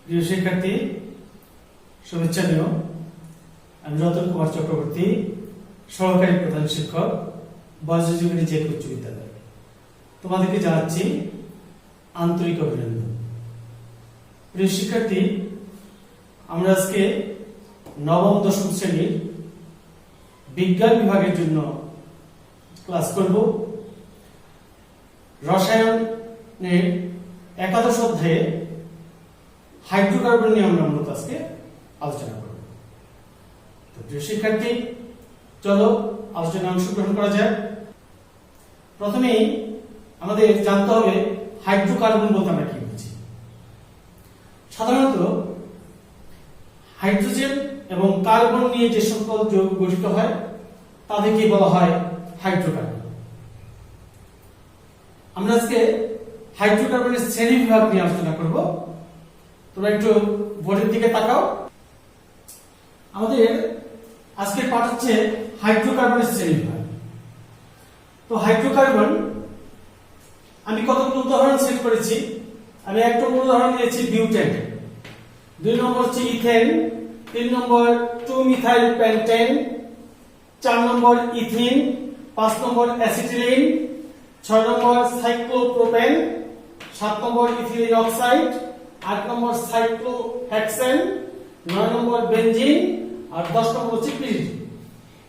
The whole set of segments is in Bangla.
প্রিয় শিক্ষার্থী, শুভেচ্ছা নিও। আমি রতন কুমার চক্রবর্তী, সহকারী প্রধান শিক্ষক, বজ্রজীবনী জেলা উচ্চ বিদ্যালয়। তোমাদেরকে জানাচ্ছি আন্তরিক অভিনন্দন। প্রিয় শিক্ষার্থী, আমরা আজকে নবম দশম শ্রেণীর বিজ্ঞান বিভাগের জন্য ক্লাস করব। রসায়নের একাদশ অধ্যায়ে হাইড্রোকার্বন নিয়ে আমরা মূলত আজকে আলোচনা করব। তো প্রিয় শিক্ষার্থী, চলো আলোচনায় অংশগ্রহণ করা যাক। প্রথমেই আমাদের জানতে হবে হাইড্রোকার্বন বলতে আমরা কি বুঝি। সাধারণত হাইড্রোজেন এবং কার্বন নিয়ে যে সকল যৌগ গঠিত হয় তাদেরকে বলা হয় হাইড্রোকার্বন। আমরা আজকে হাইড্রোকার্বনের শ্রেণী বিভাগ নিয়ে আলোচনা করব। তোমরা একটু বোর্ডের দিকে তাকাও। আমাদের আজকের পাঠ হচ্ছে হাইড্রোকার্বনের শ্রেণী বিভাগ। তো হাইড্রোকার্বন আমি কতগুলো উদাহরণ সেট করেছি। আমি এক নম্বর উদাহরণ দিয়েছি বিউটেন, 2 নম্বর হচ্ছে ইথেন, 3 নম্বর 2-মিথাইল পেন্টেন, 4 নম্বর ইথিন, 5 নম্বর অ্যাসিটিলিন, 6 নম্বর সাইক্লোপ্রোপেন, 7 নম্বর ইথিলিন অক্সাইড, 8 নম্বর সাইক্লোহেক্সেন, 9 নম্বর বেনজিন, আর 10 নম্বর হচ্ছে পিরিডিন।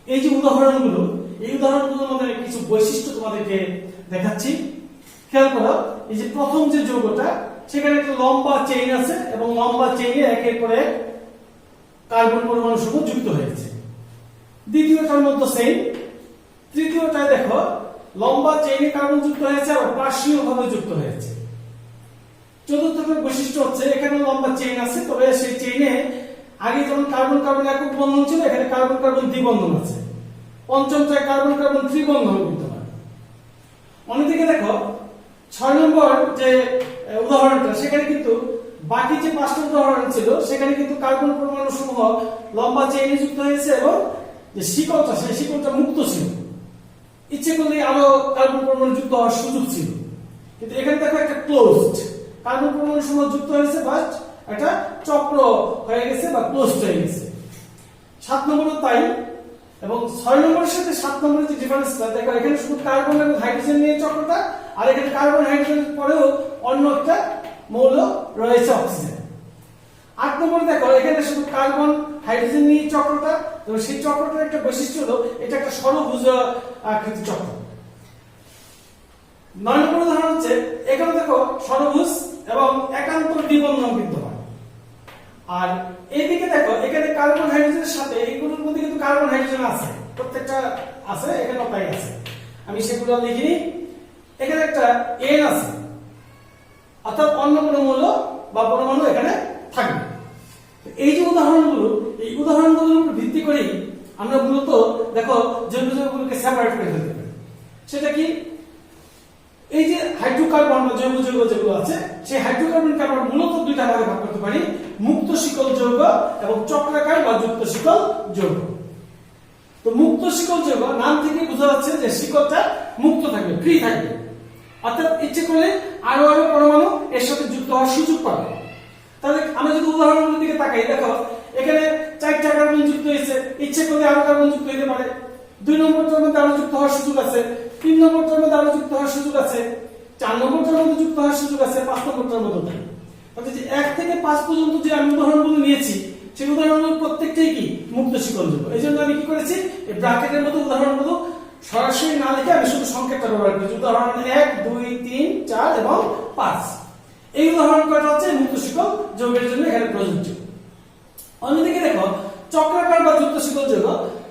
এই যে উদাহরণগুলো, এই উদাহরণগুলোর মধ্যে কিছু বৈশিষ্ট্য তোমাদেরকে দেখাচ্ছি। খেয়াল করো, এই যে প্রথম যে যৌগটা, সেখানে একটা লম্বা চেইন আছে এবং লম্বা চেইনে একের পর এক কার্বন পরমাণু সমূহ যুক্ত হয়েছে। দ্বিতীয়টার মধ্যে সেম। তৃতীয়টায় দেখো লম্বা চেইনে কার্বন যুক্ত হয়েছে আর পার্শ্বীয় ভাবে যুক্ত হয়েছে। চতুর্থ বৈশিষ্ট্য হচ্ছে এখানে লম্বা চেইন আছে, তবে সেই চেইনে আগে যেমন কার্বন কার্বন একক বন্ধন ছিল, এখানে কার্বন কার্বন দ্বিবন্ধন আছে। পঞ্চমটায় কার্বন কার্বন ত্রিবন্ধন বিদ্যমান। অন্যদিকে দেখো 6 নম্বর যে উদাহরণটা, সেখানে কিন্তু বাকি যে 5টা উদাহরণ ছিল সেখানে কিন্তু কার্বন পরমাণু সমূহ লম্বা চেইনে যুক্ত হয়েছে এবং যে শিকলটা, সেই শিকলটা মুক্ত ছিল। ইচ্ছে করলে আরো কার্বন পরমাণু যুক্ত হওয়ার সুযোগ ছিল, কিন্তু এখানে দেখো একটা ক্লোজড কার্বন পরমাণু সমূহ যুক্ত হয়েছে, বাট একটা চক্র হয়ে গেছে বা ক্লোজড হয়ে গেছে। 7 নম্বরও তাই। এবং 6 নম্বরের সাথে 7 নম্বরের যে ডিফারেন্সটা দেখো, এখানে শুধু কার্বন এবং হাইড্রোজেন নিয়ে চক্রটা, আর এখানে কার্বন হাইড্রোজেন পরেও অন্য একটা মৌল রয়েছে অক্সিজেন। 8 নম্বরে দেখো এখানে শুধু কার্বন হাইড্রোজেন নিয়ে চক্রটা, এবং সেই চক্রটার একটা বৈশিষ্ট্য হলো এটা একটা ষড়ভুজ আকৃতি চক্র। 9 নম্বর উদাহরণ হচ্ছে এখানে দেখো ষড়ভুজ এবং একান্ত দ্বিবন্ধন বিদ্যমান। আর এইদিকে দেখো এখানে কার্বন হাইড্রোজেনের সাথে এইগুলোর মধ্যে কিন্তু কার্বন হাইড্রোজেন আছে, প্রত্যেকটা আছে, এখানে তাই আছে। আমি সেগুলো লিখিনি। এখানে একটা এন আছে, অর্থাৎ অন্য কোনো মৌল বা পরমাণু এখানে থাকবে। এই যে উদাহরণগুলো, এই উদাহরণগুলোর উপর ভিত্তি করেই আমরা মূলত দেখো জৈব যৌগগুলোকে সেপারেট করে ফেলতে পারি। সেটা কি? এই যে হাইড্রোকার্বন বা জৈব যৌগ যেগুলো আছে, সেই হাইড্রোকার্বনকে আমরা মূলত 2টা ভাগে ভাগ করতে পারি, মুক্ত শিকল যৌগ এবং চক্রাকার বা যুক্ত শিকল যৌগ। তো মুক্ত শিকল যৌগ নাম থেকে বোঝা যাচ্ছে যে শিকলটা মুক্ত থাকবে, ফ্রি থাকবে, অর্থাৎ ইচ্ছে করলে আরো আরো পরমাণু এর সাথে যুক্ত হওয়ার সুযোগ পাবে। তাহলে আমরা যদি উদাহরণগুলোর দিকে তাকাই, দেখো এখানে 4টা কার্বন যুক্ত হয়েছে, ইচ্ছে করলে আরো কার্বন যুক্ত হতে পারে। 2 নম্বরটার মধ্যে আরো যুক্ত হওয়ার সুযোগ আছে, 3 নম্বরটার মধ্যে আরো যুক্ত হওয়ার সুযোগ আছে, 4 নম্বরটার মধ্যে যুক্ত হওয়ার সুযোগ আছে, 5 নম্বরটার মধ্যে নাই। অর্থাৎ যে 1 থেকে 5 পর্যন্ত যে আমি উদাহরণগুলো নিয়েছি, সেই উদাহরণগুলো প্রত্যেকটাই কি মুক্ত শিকল যৌগ। এই জন্য আমি কি করেছি, এই ব্র্যাকেটের মধ্যে উদাহরণগুলো সরাসরি না লিখে আমি শুধু সংকেতটা ব্যবহার করেছি। উদাহরণ 1, 2, 3, 4 এবং 5। এই উদাহরণ কয়টা হচ্ছে মুক্ত শিকল যৌগের জন্য এখানে প্রযোজ্য। অন্যদিকে দেখো চক্রাকার বা যুক্ত শিকল যৌগ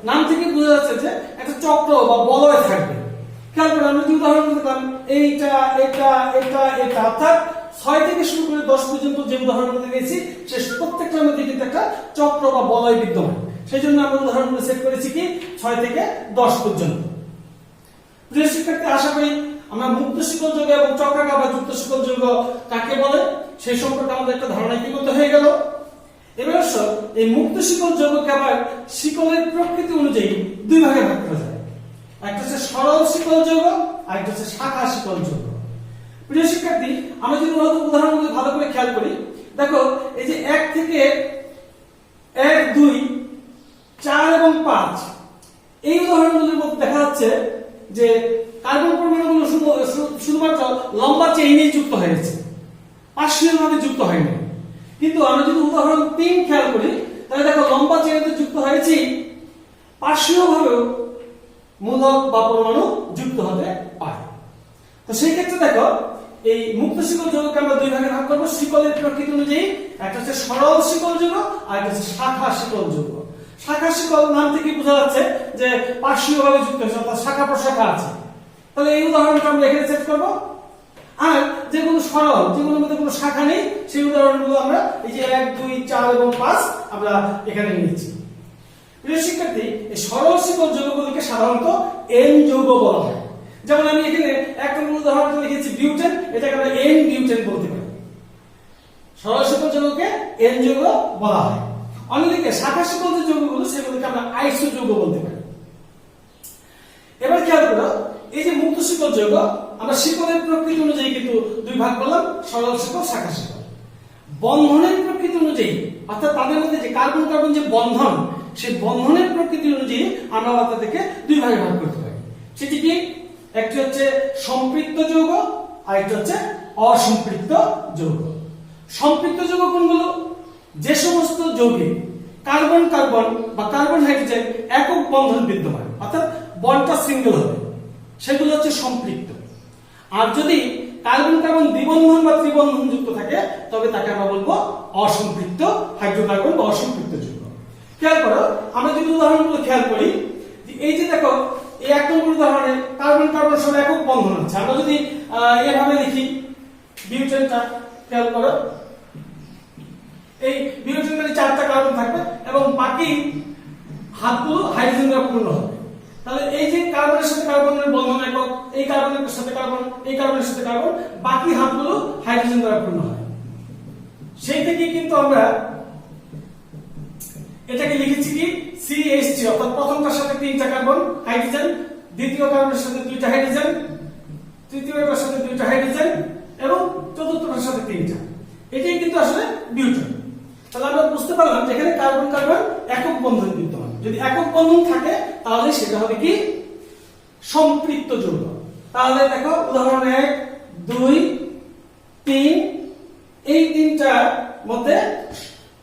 নাম থেকে বোঝা যাচ্ছে যে একটা চক্র বা বলয় থাকবে। খেয়াল করো, আমি যে উদাহরণ দেখলাম এইটা এটা এটা এটা, অর্থাৎ 6 থেকে শুরু করে 10 পর্যন্ত যে উদাহরণগুলো দিয়েছি, সে প্রত্যেকটার মধ্যে কিন্তু একটা চক্র বা বলয় বিদ্যমান। সেই জন্য আমরা উদাহরণগুলো সেট করেছি কি 6 থেকে 10 পর্যন্ত। প্রিয় শিক্ষার্থী, আশা করি আমরা মুক্ত শিকল যৌগ এবং চক্রাকার বা যুক্ত শিকল যৌগ কাকে বলে সেই সম্পর্কে আমাদের একটা ধারণা ইতিমধ্যে হয়ে গেল। এবার আসো এই মুক্ত শিকল যৌগকে আবার শিকলের প্রকৃতি অনুযায়ী 2 ভাগে ভাগ করা যায়। একটা হচ্ছে সরল শিকল যৌগ, আর একটা হচ্ছে শাখা শিকল যৌগ। প্রিয় শিক্ষার্থী, আমরা যদি উদাহরণগুলো ভালো করে খেয়াল করি, দেখো এই যে 1 থেকে 1 2 4 এবং 5 এই উদাহরণগুলোর মধ্যে দেখা যাচ্ছে যে কার্বন পরমাণুগুলো শুধুমাত্র লম্বা চেইনে যুক্ত হয়েছে, পার্শ্বীয় ভাবে যুক্ত হয়নি। কিন্তু আমরা যদি উদাহরণ 3 খেয়াল করি তাহলে দেখো লম্বা চেইনে যুক্ত হয়েছে, পার্শ্বীয় ভাবেও মূলক বা পরমাণু যুক্ত হতে পারে। তো সেই ক্ষেত্রে দেখো এই মুক্ত শিকল যৌগকে আমরা দুই ভাগে ভাগ করব শিকলের প্রকৃতি অনুযায়ী। একটা হচ্ছে সরল শিকল যৌগ আর একটা হচ্ছে শাখা শিকল যৌগ। শাখা শিকল নাম থেকে বোঝা যাচ্ছে যে পার্শ্বীয় ভাবে যুক্ত হয়েছে, অর্থাৎ শাখা প্রশাখা আছে। তাহলে এই উদাহরণটা আমরা এখানে সেট করব। আর যেগুলো সরল, যেগুলোর মধ্যে কোনো শাখা নেই, সেই উদাহরণগুলো আমরা এই যে 1 2 4 এবং 5 আমরা এখানে নিয়েছি। প্রিয় শিক্ষার্থী, এই সরল শিকল যৌগগুলোকে সাধারণত এন যৌগ বলা হয়। যেমন আমি এখানে এক নম্বর উদাহরণটা লিখেছি বিউটেন, এটাকে আমরা এন বিউটেন বলতে পারি। সরল শিকল যৌগকে এন যৌগ বলা হয়। অন্যদিকে শাখা শিকল যে যৌগগুলো সেগুলোকে আমরা আইসো যৌগ বলতে পারি। এবার খেয়াল করো এই যে মুক্ত শিকল যৌগ আমরা শিকলের প্রকৃতি অনুযায়ী কিন্তু দুই ভাগ করলাম, সরল শিকল, শাখা শিকল। বন্ধনের প্রকৃতি অনুযায়ী অর্থাৎ তাদের মধ্যে যে কার্বন কার্বন যে বন্ধন, সেই বন্ধনের প্রকৃতি অনুযায়ী আমরা তাদেরকে দুই ভাগে ভাগ করতে পারি। সেটি কি? একটি হচ্ছে সম্পৃক্ত যৌগ আর একটি হচ্ছে অসম্পৃক্ত যৌগ। সম্পৃক্ত যৌগ কোনগুলো? যে সমস্ত যৌগে কার্বন কার্বন বা কার্বন হাইড্রোজেন একক বন্ধন বিদ্যমান, অর্থাৎ বন্ডটা সিঙ্গেল হবে, সেগুলো হচ্ছে সম্পৃক্ত। আর যদি কার্বন কার্বন দ্বিবন্ধন বা ত্রিবন্ধন যুক্ত থাকে তবে তাকে আমরা বলবো অসম্পৃক্ত হাইড্রোকার্বন বা অসম্পৃক্ত যৌগ। খেয়াল করো আমরা যদি উদাহরণগুলো খেয়াল করি, এই যে দেখো এই এক নম্বর উদাহরণে কার্বন কার্বন সব একক বন্ধন আছে। আমরা যদি এভাবে লিখি বিউটেনটা, খেয়াল করো এই বিউটেন মানে 4টা কার্বন থাকবে এবং বাকি হাতগুলো হাইড্রোজেন দ্বারা পূর্ণ হবে। তাহলে এই যে কার্বনের সাথে কার্বনের বন্ধন একক, এই কার্বনের সাথে কার্বন, এই কার্বনের সাথে কার্বন, বাকি হাতগুলো হাইড্রোজেন দ্বারা পূর্ণ হয়। সেই থেকে কিন্তু আমরা এটাকে লিখেছি কি CH3, অর্থাৎ প্রথমটার সাথে 3টা কার্বন হাইড্রোজেন, দ্বিতীয় কার্বনের সাথে 2টা হাইড্রোজেন, তৃতীয়টার সাথে 2টা হাইড্রোজেন এবং চতুর্থটার সাথে 3টা। এটাই কিন্তু আসলে বিউটেন। তাহলে আমরা বুঝতে পারলাম যে এখানে কার্বন কার্বন একক বন্ধন বিদ্যমান। যদি একক বন্ধন থাকে তাহলে সেটা হবে কি সম্পৃক্ত যৌগ। তাহলে দেখো উদাহরণ 1 2 3, এই 3টার মধ্যে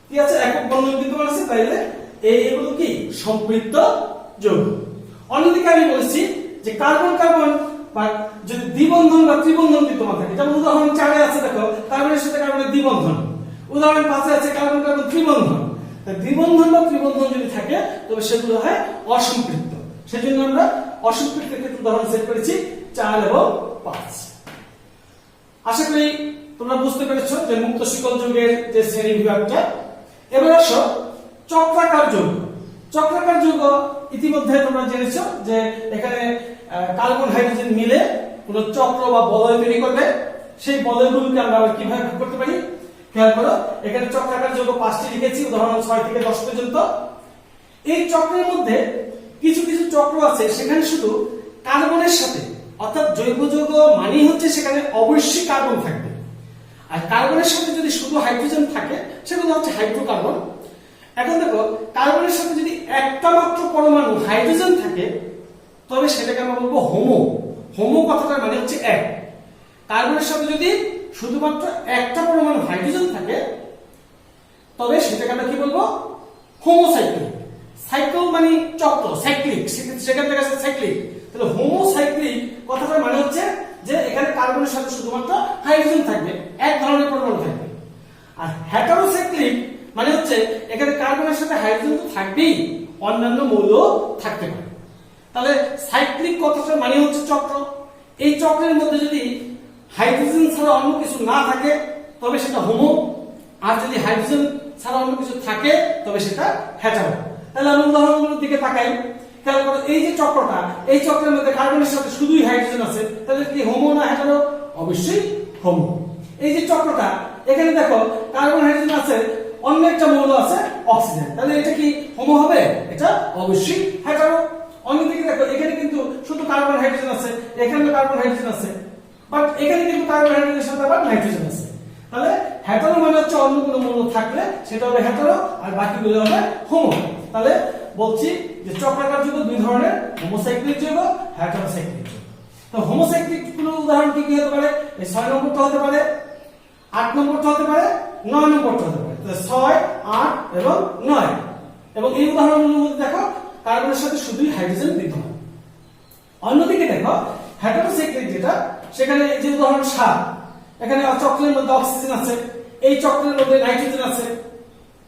কি আছে? একক বন্ধন বিদ্যমান আছে, তাইলে এগুলো কি সম্পৃক্ত যৌগ। অন্যদিকে আমি বলেছি যে কার্বন কার্বন বা যদি দ্বিবন্ধন বা ত্রিবন্ধন বিদ্যমান থাকে, যেমন উদাহরণ 4 আছে দেখো কার্বনের সাথে কার্বনের দ্বিবন্ধন, উদাহরণ 5 আছে কার্বন কার্বন ত্রিবন্ধন। দ্বিবন্ধন বা ত্রিবন্ধন যদি থাকে তবে সেগুলো হয় অসম্পৃক্ত। সেজন্য আমরা অসম্পৃক্ত ক্ষেত্রে উদাহরণ সেট করেছি 4 এবং 5। আশা করি তোমরা বুঝতে পেরেছো যে মুক্ত শিকল যৌগের যে শ্রেণী বিভাগটা। এবার আসো চক্রাকার যৌগ। চক্রাকার যৌগ ইতিমধ্যে তোমরা জেনেছো যে এখানে কার্বন হাইড্রোজেন মিলে কোন চক্র বা বলয় তৈরি করবে। সেই বলয়গুলোকে আমরা আবার কিভাবে ভাগ করতে পারি? খেয়াল করো এখানে চক্রাকার যৌগ 5টি লিখেছি, উদাহরণ 6 থেকে 10 পর্যন্ত। এই চক্রের মধ্যে কিছু কিছু চক্র আছে সেখানে শুধু কার্বনের সাথে, অর্থাৎ জৈব যৌগ মানেই হচ্ছে সেখানে অবশ্যই কার্বন থাকবে। আর কার্বনের সাথে যদি শুধু হাইড্রোজেন থাকে সেগুলো হচ্ছে হাইড্রোকার্বন। এখন দেখো কার্বনের সাথে যদি একটা মাত্র পরমাণু হাইড্রোজেন থাকে তবে সেটাকে আমরা বলবো হোমো। হোমো কথাটার মানে হচ্ছে এক। কার্বনের সাথে যদি শুধুমাত্র একটা পরমাণু হাইড্রোজেন থাকে তবে সেটাকে আমরা কি বলবো? হোমোসাইক্লিক। সাইকেল মানে চক্র, সাইক্লিক, সেখান থেকে আসছে সাইক্লিক। তাহলে হোমোসাইক্লিক কথাটার মানে হচ্ছে যে এখানে কার্বনের সাথে শুধুমাত্র হাইড্রোজেন থাকবে, এক ধরনের পরমাণু থাকবে। আর হেটারোসাইক্লিক মানে হচ্ছে এখানে কার্বনের সাথে হাইড্রোজেন তো থাকবেই, অন্যান্য মৌল থাকতে পারে। তাহলে সাইক্লিক কথাটার মানে হচ্ছে চক্র। এই চক্রের মধ্যে যদি হাইড্রোজেন ছাড়া অন্য কিছু না থাকে তবে সেটা হোমো, আর যদি হাইড্রোজেন ছাড়া অন্য কিছু থাকে তবে সেটা হেটারো। তাহলে আমরা উদাহরণগুলোর দিকে তাকাই। খেয়াল করো এই যে চক্রটা, এই চক্রের মধ্যে কার্বনের সাথে শুধুই হাইড্রোজেন আছে, তাহলে কি হোমো না হেটারো? অবশ্যই হোমো। এই যে চক্রটা এখানে দেখো কার্বন হাইড্রোজেন আছে, অন্য একটা মৌল আছে অক্সিজেন, তাহলে এটা কি হোমো হবে? এটা অবশ্যই হেটারো। অন্যদিকে দেখো এখানে কিন্তু শুধু কার্বন হাইড্রোজেন আছে, এখানে কার্বন হাইড্রোজেন আছে, বাট এখানে কিন্তু কার্বন হাইড্রোজেনের সাথে আবার নাইট্রোজেন আছে, তাহলে হেটারো মানে হচ্ছে অন্য কোনো মূল্য থাকলে সেটা হবে হেটারো, আর বাকিগুলো হবে হোমো। তাহলে বলছি যে চক্রাকার যৌগ দুই ধরনের, হোমোসাইক্লিক যৌগ, হেটারোসাইক্লিক যৌগ। তো হোমোসাইক্লিক কোন উদাহরণ কি কি হতে পারে? এই 6 নম্বরটা হতে পারে, 8 নম্বরটা হতে পারে, 9 নম্বরটা হতে পারে। তাহলে 6, 8 এবং 9। এবং এই উদাহরণগুলোর মধ্যে দেখো কার্বনের সাথে শুধুই হাইড্রোজেন বিদ্যমান। অন্যদিকে দেখো হেটারোসাইক্লিক যেটা, সেখানে যে উদাহরণ 7, এখানে চক্রের মধ্যে অক্সিজেন আছে, এই চক্রের মধ্যে নাইট্রোজেন আছে,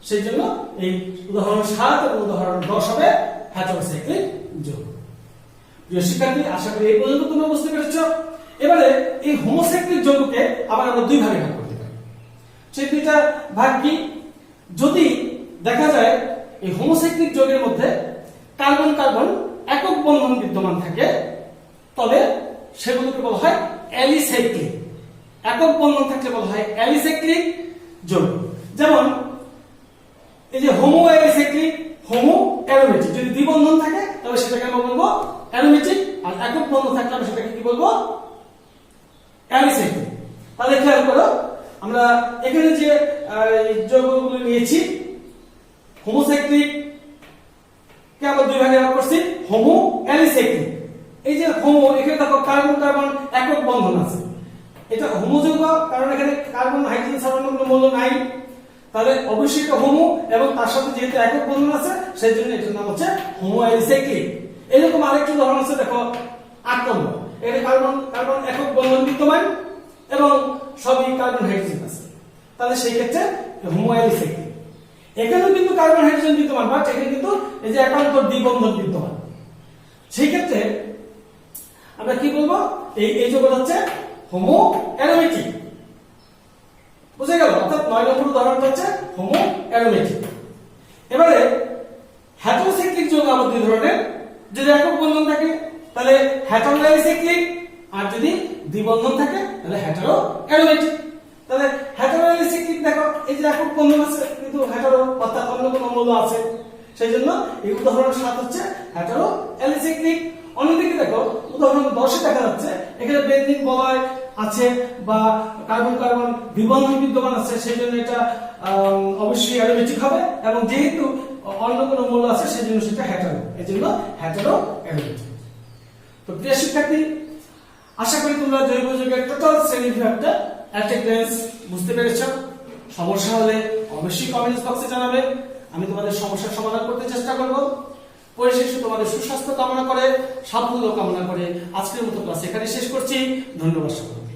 সেই জন্য এই উদাহরণ 7 এবং উদাহরণ 10 হবে হেটারোসাইক্লিক যৌগ। প্রিয় শিক্ষার্থী, আশা করি এই পর্যন্ত তোমরা বুঝতে পেরেছো। এবারে এই হোমোসাইক্লিক যৌগকে আবার আমরা দুই ভাগে ভাগ করতে পারি। সেই দুইটা ভাগ কি? যদি দেখা যায় এই হোমোসাইক্লিক যৌগের মধ্যে কার্বন কার্বন একক বন্ধন বিদ্যমান থাকে, তবে সেগুলোকে বলা হয় অ্যালিসাইক্লিক। একক বন্ধন থাকলে বলা হয় অ্যালিসাইক্লিক যৌগ। যেমন এই যে হোমো অ্যালিসাইক্লিক, হোমো অ্যারোমেটিক। যদি দ্বিবন্ধন থাকে তাহলে সেটাকে আমরা বলবো অ্যারোমেটিক, আর একক বন্ধন থাকলে আমরা সেটাকে কি বলবো? অ্যালিসাইক্লিক। তাহলে খেয়াল করো, আমরা এখানে যে যৌগগুলো নিয়েছি, হোমোসাইক্লিক কে আমরা দুই ভাগে ভাগ করছি, হোমো অ্যালিসাইক্লিক। এই যে হোমো, এখানে দেখো কার্বন কার্বন একক বন্ধন আছে, এটা হোমো যৌগ, কারণ এখানে কার্বন হাইড্রোজেন ছাড়ানো কোনো মৌল নাই। তাহলে অবশ্যই এটা হোমো, এবং তার সাথে যেহেতু একক বন্ধন আছে সেই জন্য এটার নাম হচ্ছে হোমো অ্যালিসাইক্লিক। এরকম আরেকটি উদাহরণ আছে, দেখো 8 নম্বর। এখানে কার্বন কার্বন একক বন্ধন বিদ্যমান এবং সবই কার্বন হাইড্রোজেন আছে, তাহলে সেই ক্ষেত্রে হোমো অ্যালিসাইক্লিক। এখানেও কিন্তু কার্বন হাইড্রোজেন বিদ্যমান, বাট এখানে কিন্তু এই যে একান্তর দ্বিবন্ধন বিদ্যমান। সেই ক্ষেত্রে আমরা কি বলবো? এই যৌগটা হচ্ছে হোমো অ্যারোমেটিক। বুঝে গেল? অর্থাৎ 9 নম্বর উদাহরণটা হচ্ছে হোমো অ্যারোমেটিক। এবারে হেটারোসাইক্লিক যৌগ আবার দুই ধরনের। যদি একক বন্ধন থাকে তাহলে হেটারো অ্যালিসাইক্লিক, আর যদি দ্বিবন্ধন থাকে তাহলে হেটারো অ্যারোমেটিক। তাহলে হেটারো অ্যালিসাইক্লিক দেখো, এই যে একক বন্ধন আছে কিন্তু হেটারো অর্থাৎ অন্য কোনো মৌল আছে, সেই জন্য এই উদাহরণ 7 হচ্ছে হেটারো অ্যালিসাইক্লিক। অন্যদিকে দেখো উদাহরণ 10 দেখা যাচ্ছে এখানে বেঞ্জিন বলয় আছে বা কার্বন কার্বন দ্বিবন্ধন বিদ্যমান আছে, সেই জন্য এটা অবশ্যই অ্যারোমেটিক হবে, এবং যেহেতু অন্য কোনো মৌল আছে সেই জন্য সেটা হেটারো, এই জন্য হেটারো অ্যারোমেটিক। তো প্রিয় শিক্ষার্থী, আশা করি তোমরা জৈব যৌগের টোটাল শ্রেণীবিভাগটা এট এ গ্ল্যান্স বুঝতে পেরেছো। সমস্যা হলে অবশ্যই কমেন্টস বক্সে জানাবে, আমি তোমাদের সমস্যার সমাধান করতে চেষ্টা করব। পরিশেষে তোমাদের সুস্বাস্থ্য কামনা করে, সাফল্য কামনা করে আজকের মতো ক্লাস এখানে শেষ করছি। ধন্যবাদ সকলকে।